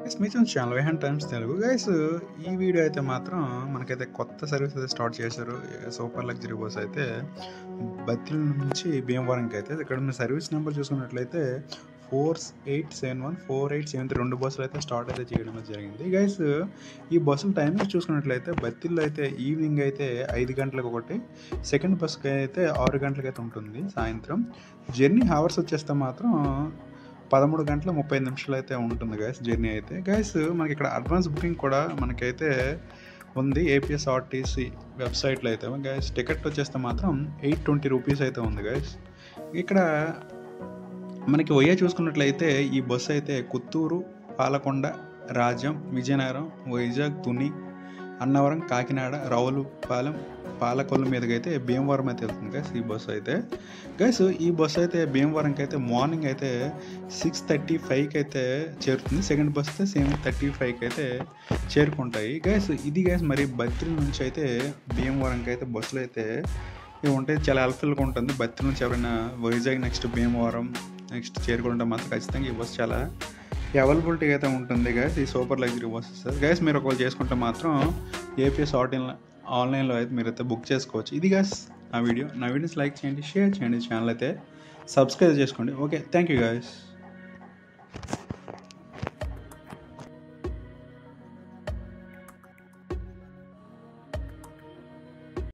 Guys మీ channel వేహన్ times Telugu guys. ఈ video అయితే మాత్రం మనకైతే కొత్త సర్వీస్ అయితే స్టార్ట్ చేశారు. సూపర్ లగ్జరీ బస్ అయితే బత్తిల నుంచి భీమవరంకి అయితే ఇక్కడ ఉన్న సర్వీస్ నెంబర్ చూసుకున్నట్లయితే 4871 4873 రెండు బస్సులు అయితే స్టార్ట్ అయితే చేయడం జరిగింది గైస్. ఈ బస్సుల టైమింగ్ చూసుకున్నట్లయితే బత్తిల్లో అయితే ఈవినింగ్ అయితే 5 గంటలకు ఒకటి, సెకండ్ బస్కి అయితే 6 గంటలకు అయితే ఉంటుంది సాయంత్రం. జర్నీ హవర్స్ వచ్చేస్తే మాత్రం 13 గంటల 35 నిమిషాలు అయితే ఉంటుంది గైస్ జర్నీ అయితే. గైస్ మనకి ఇక్కడ అడ్వాన్స్ బుకింగ్ కూడా మనకైతే ఉంది ఏపీఎస్ఆర్టీసీ వెబ్సైట్లో అయితే. గైస్ టికెట్ వచ్చేస్తే మాత్రం 820 రూపీస్ అయితే ఉంది గైస్. ఇక్కడ మనకి వయ్యా చూసుకున్నట్లయితే ఈ బస్సు అయితే పుత్తూరు, పాలకొండ, రాజ్యం, విజయనగరం, వైజాగ్, తుని, అన్నవరం, కాకినాడ, రావులపాలెం, పాలకొల్లు మీదకి అయితే భీమవరం అయితే వెళ్తుంది గైస్ ఈ బస్సు అయితే. గైస్ ఈ బస్సు అయితే భీమవరంకి అయితే మార్నింగ్ అయితే 6:35కి అయితే చేరుతుంది. సెకండ్ బస్ అయితే 7:35కి అయితే చేరుకుంటాయి గైస్. ఇది గైస్ మరి బత్తిల నుంచి అయితే భీమవరంకి అయితే బస్సులు అయితే ఇవి ఉంటాయి. చాలా హెల్ప్ఫుల్గా ఉంటుంది. బత్తిల నుంచి ఎవరైనా వైజాగ్ నెక్స్ట్ భీమవరం నెక్స్ట్ చేరుకుంటే మాత్రం ఖచ్చితంగా ఈ బస్సు చాలా అవైలబిలిటీ అయితే ఉంటుంది గైస్. ఈ సూపర్ లగ్జరీ బస్సెస్ గైస్ మీరు ఒకవేళ చేసుకుంటే మాత్రం ఏపీఎస్ ఆన్లైన్లో అయితే మీరైతే బుక్ చేసుకోవచ్చు. ఇది గైస్ నా వీడియోస్ లైక్ చేయండి, షేర్ చేయండి, ఛానల్ అయితే సబ్స్క్రైబ్ చేసుకోండి. Okay, thank you guys.